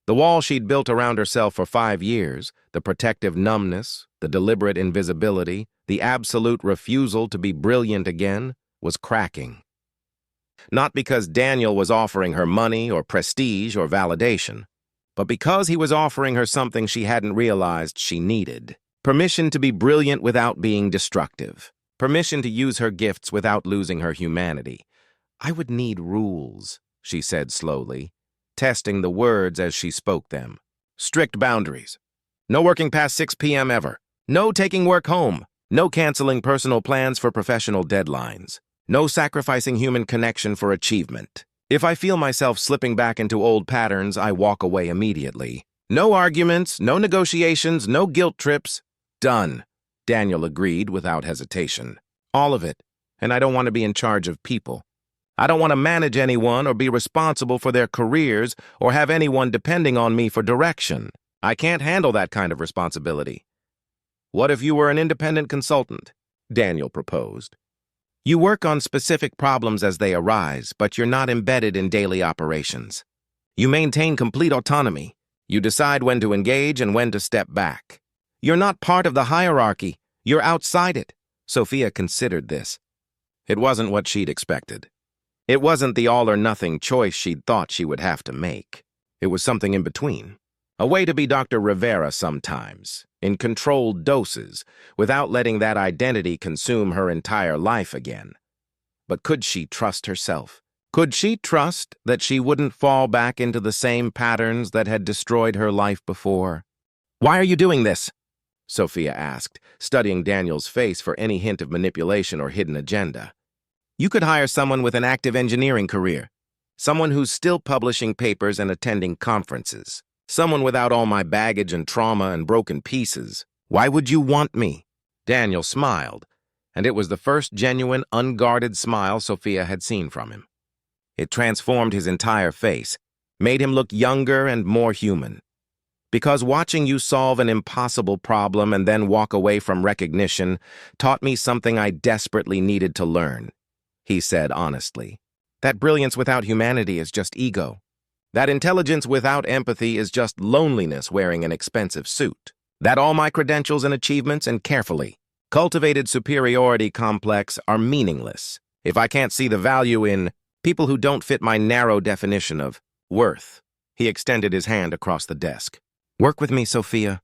The wall she'd built around herself for 5 years, the protective numbness, the deliberate invisibility, the absolute refusal to be brilliant again, was cracking. Not because Daniel was offering her money or prestige or validation, but because he was offering her something she hadn't realized she needed. Permission to be brilliant without being destructive. Permission to use her gifts without losing her humanity. I would need rules, she said slowly, testing the words as she spoke them. Strict boundaries. No working past 6 p.m. ever. No taking work home. No canceling personal plans for professional deadlines. No sacrificing human connection for achievement. If I feel myself slipping back into old patterns, I walk away immediately. No arguments, no negotiations, no guilt trips. Done, Daniel agreed without hesitation. All of it, and I don't want to be in charge of people. I don't want to manage anyone or be responsible for their careers or have anyone depending on me for direction. I can't handle that kind of responsibility. What if you were an independent consultant? Daniel proposed. You work on specific problems as they arise, but you're not embedded in daily operations. You maintain complete autonomy. You decide when to engage and when to step back. You're not part of the hierarchy. You're outside it. Sophia considered this. It wasn't what she'd expected. It wasn't the all-or-nothing choice she'd thought she would have to make. It was something in between. A way to be Dr. Rivera sometimes, in controlled doses, without letting that identity consume her entire life again. But could she trust herself? Could she trust that she wouldn't fall back into the same patterns that had destroyed her life before? Why are you doing this? Sophia asked, studying Daniel's face for any hint of manipulation or hidden agenda. You could hire someone with an active engineering career, someone who's still publishing papers and attending conferences, someone without all my baggage and trauma and broken pieces. Why would you want me? Daniel smiled, and it was the first genuine, unguarded smile Sophia had seen from him. It transformed his entire face, made him look younger and more human. Because watching you solve an impossible problem and then walk away from recognition taught me something I desperately needed to learn, he said honestly. That brilliance without humanity is just ego. That intelligence without empathy is just loneliness wearing an expensive suit. That all my credentials and achievements and carefully cultivated superiority complex are meaningless if I can't see the value in people who don't fit my narrow definition of worth. He extended his hand across the desk. Work with me, Sophia.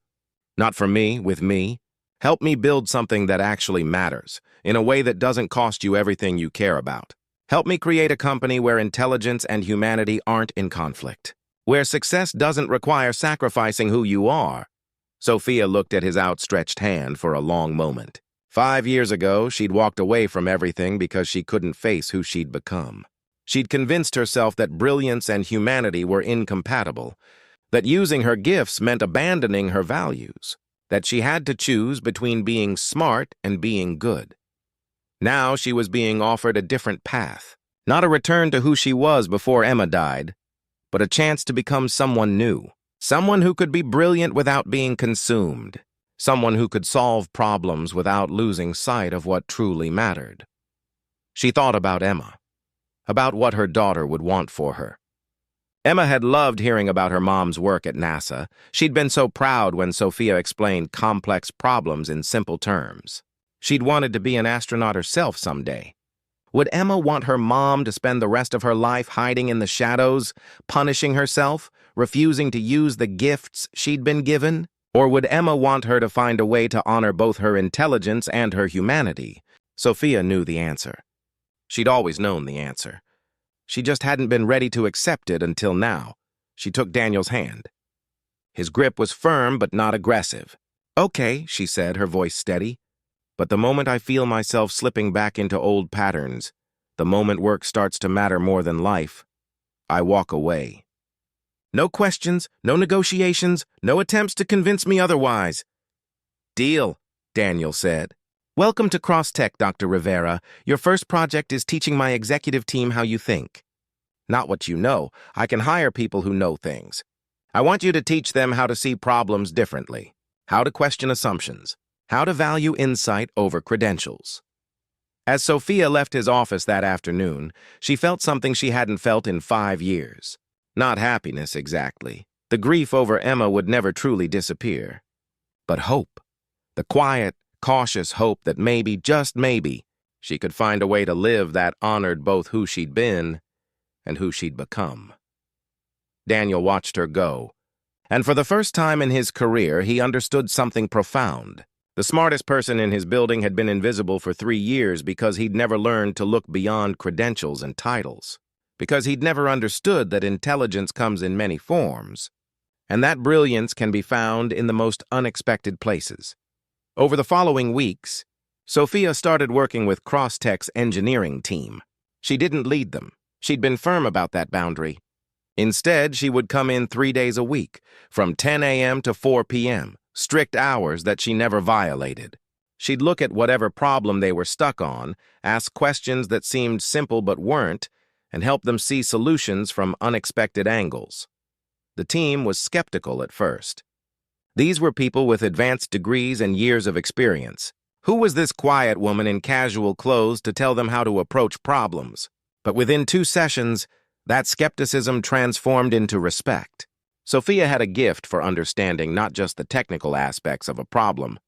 Not for me, with me. Help me build something that actually matters, in a way that doesn't cost you everything you care about. Help me create a company where intelligence and humanity aren't in conflict, where success doesn't require sacrificing who you are. Sophia looked at his outstretched hand for a long moment. 5 years ago, she'd walked away from everything because she couldn't face who she'd become. She'd convinced herself that brilliance and humanity were incompatible, that using her gifts meant abandoning her values, that she had to choose between being smart and being good. Now she was being offered a different path, not a return to who she was before Emma died, but a chance to become someone new, someone who could be brilliant without being consumed, someone who could solve problems without losing sight of what truly mattered. She thought about Emma, about what her daughter would want for her. Emma had loved hearing about her mom's work at NASA. She'd been so proud when Sophia explained complex problems in simple terms. She'd wanted to be an astronaut herself someday. Would Emma want her mom to spend the rest of her life hiding in the shadows, punishing herself, refusing to use the gifts she'd been given? Or would Emma want her to find a way to honor both her intelligence and her humanity? Sophia knew the answer. She'd always known the answer. She just hadn't been ready to accept it until now. She took Daniel's hand. His grip was firm but not aggressive. Okay, she said, her voice steady. But the moment I feel myself slipping back into old patterns, the moment work starts to matter more than life, I walk away. No questions, no negotiations, no attempts to convince me otherwise. Deal, Daniel said. Welcome to CrossTech, Dr. Rivera. Your first project is teaching my executive team how you think. Not what you know. I can hire people who know things. I want you to teach them how to see problems differently, how to question assumptions, how to value insight over credentials. As Sophia left his office that afternoon, she felt something she hadn't felt in 5 years. Not happiness, exactly. The grief over Emma would never truly disappear. But hope. The quiet, cautious hope that maybe, just maybe, she could find a way to live that honored both who she'd been and who she'd become. Daniel watched her go, and for the first time in his career, he understood something profound. The smartest person in his building had been invisible for 3 years because he'd never learned to look beyond credentials and titles, because he'd never understood that intelligence comes in many forms, and that brilliance can be found in the most unexpected places. Over the following weeks, Sophia started working with CrossTech's engineering team. She didn't lead them. She'd been firm about that boundary. Instead, she would come in 3 days a week, from 10 a.m. to 4 p.m., strict hours that she never violated. She'd look at whatever problem they were stuck on, ask questions that seemed simple but weren't, and help them see solutions from unexpected angles. The team was skeptical at first. These were people with advanced degrees and years of experience. Who was this quiet woman in casual clothes to tell them how to approach problems? But within 2 sessions, that skepticism transformed into respect. Sophia had a gift for understanding not just the technical aspects of a problem,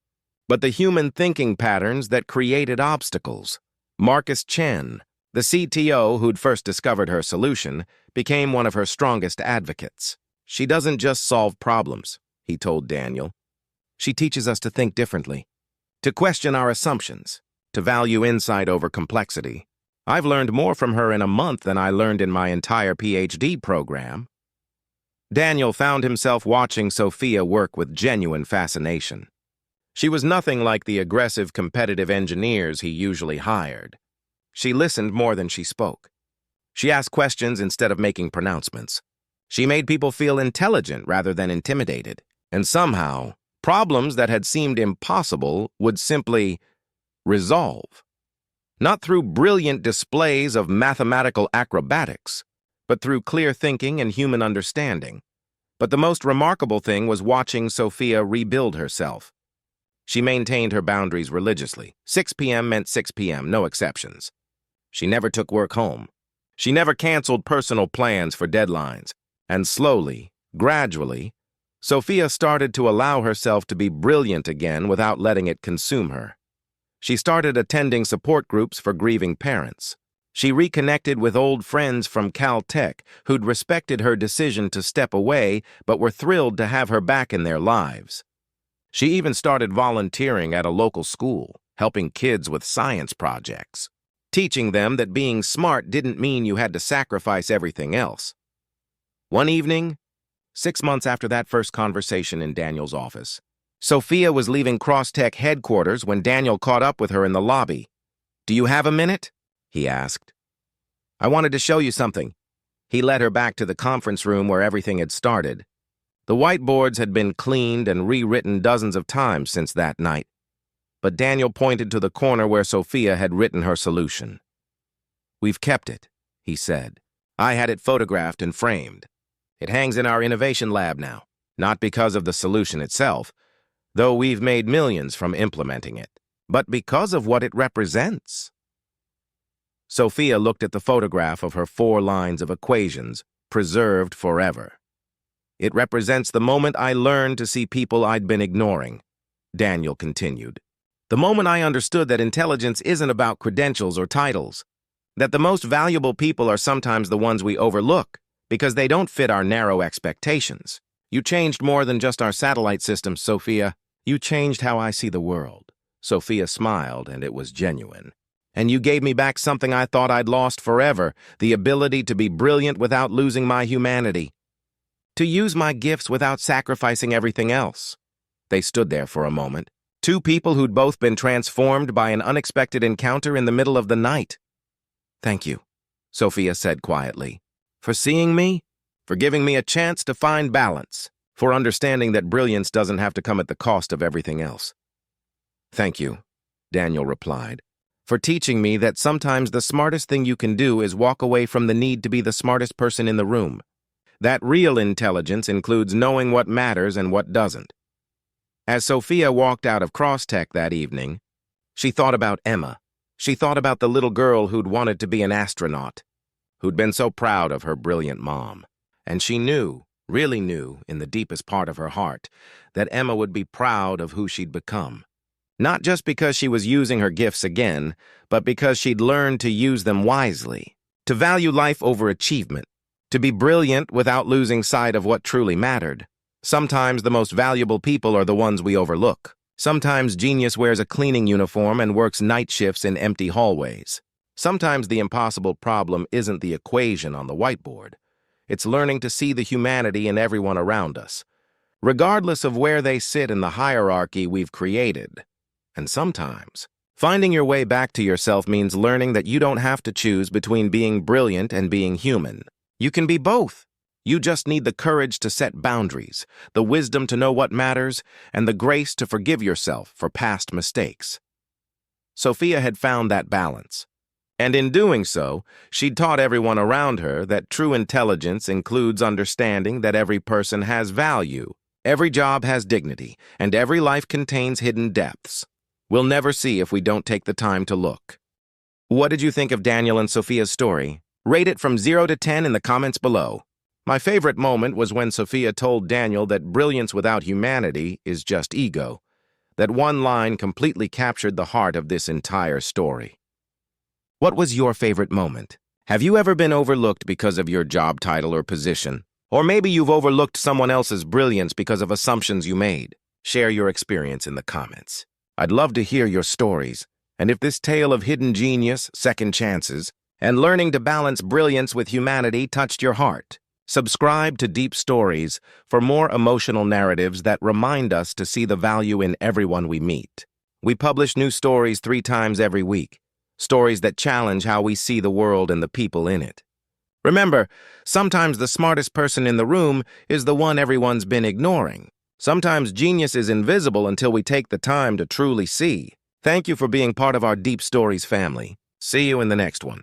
but the human thinking patterns that created obstacles. Marcus Chen, the CTO who'd first discovered her solution, became one of her strongest advocates. She doesn't just solve problems, he told Daniel. She teaches us to think differently, to question our assumptions, to value insight over complexity. I've learned more from her in a month than I learned in my entire PhD program. Daniel found himself watching Sophia work with genuine fascination. She was nothing like the aggressive, competitive engineers he usually hired. She listened more than she spoke. She asked questions instead of making pronouncements. She made people feel intelligent rather than intimidated. And somehow, problems that had seemed impossible would simply resolve. Not through brilliant displays of mathematical acrobatics, but through clear thinking and human understanding. But the most remarkable thing was watching Sophia rebuild herself. She maintained her boundaries religiously. 6 p.m. meant 6 p.m., no exceptions. She never took work home. She never canceled personal plans for deadlines. And slowly, gradually, Sophia started to allow herself to be brilliant again without letting it consume her. She started attending support groups for grieving parents. She reconnected with old friends from Caltech who'd respected her decision to step away but were thrilled to have her back in their lives. She even started volunteering at a local school, helping kids with science projects, teaching them that being smart didn't mean you had to sacrifice everything else. One evening, 6 months after that first conversation in Daniel's office, Sophia was leaving Crosstech headquarters when Daniel caught up with her in the lobby. "Do you have a minute?" he asked. "I wanted to show you something." He led her back to the conference room where everything had started. The whiteboards had been cleaned and rewritten dozens of times since that night, but Daniel pointed to the corner where Sophia had written her solution. "We've kept it," he said. "I had it photographed and framed. It hangs in our innovation lab now, not because of the solution itself, though we've made millions from implementing it, but because of what it represents." Sophia looked at the photograph of her 4 lines of equations, preserved forever. "It represents the moment I learned to see people I'd been ignoring," Daniel continued. "The moment I understood that intelligence isn't about credentials or titles, that the most valuable people are sometimes the ones we overlook because they don't fit our narrow expectations. You changed more than just our satellite systems, Sophia. You changed how I see the world." Sophia smiled, and it was genuine. "And you gave me back something I thought I'd lost forever, the ability to be brilliant without losing my humanity. To use my gifts without sacrificing everything else." They stood there for a moment, 2 people who'd both been transformed by an unexpected encounter in the middle of the night. "Thank you," Sophia said quietly, "for seeing me, for giving me a chance to find balance, for understanding that brilliance doesn't have to come at the cost of everything else." "Thank you," Daniel replied, "for teaching me that sometimes the smartest thing you can do is walk away from the need to be the smartest person in the room. That real intelligence includes knowing what matters and what doesn't." As Sophia walked out of Crosstech that evening, she thought about Emma. She thought about the little girl who'd wanted to be an astronaut, who'd been so proud of her brilliant mom. And she knew, really knew, in the deepest part of her heart, that Emma would be proud of who she'd become. Not just because she was using her gifts again, but because she'd learned to use them wisely, to value life over achievement, to be brilliant without losing sight of what truly mattered. Sometimes the most valuable people are the ones we overlook. Sometimes genius wears a cleaning uniform and works night shifts in empty hallways. Sometimes the impossible problem isn't the equation on the whiteboard. It's learning to see the humanity in everyone around us, regardless of where they sit in the hierarchy we've created. And sometimes, finding your way back to yourself means learning that you don't have to choose between being brilliant and being human. You can be both. You just need the courage to set boundaries, the wisdom to know what matters, and the grace to forgive yourself for past mistakes. Sophia had found that balance. And in doing so, she'd taught everyone around her that true intelligence includes understanding that every person has value, every job has dignity, and every life contains hidden depths. We'll never see if we don't take the time to look. What did you think of Daniel and Sophia's story? Rate it from 0 to 10 in the comments below. My favorite moment was when Sophia told Daniel that brilliance without humanity is just ego. That one line completely captured the heart of this entire story. What was your favorite moment? Have you ever been overlooked because of your job title or position? Or maybe you've overlooked someone else's brilliance because of assumptions you made. Share your experience in the comments. I'd love to hear your stories. And if this tale of hidden genius, second chances, and learning to balance brilliance with humanity touched your heart, Subscribe to Deep Stories for more emotional narratives that remind us to see the value in everyone we meet. We publish new stories 3 times every week, stories that challenge how we see the world and the people in it. Remember, sometimes the smartest person in the room is the one everyone's been ignoring. Sometimes genius is invisible until we take the time to truly see. Thank you for being part of our Deep Stories family. See you in the next one.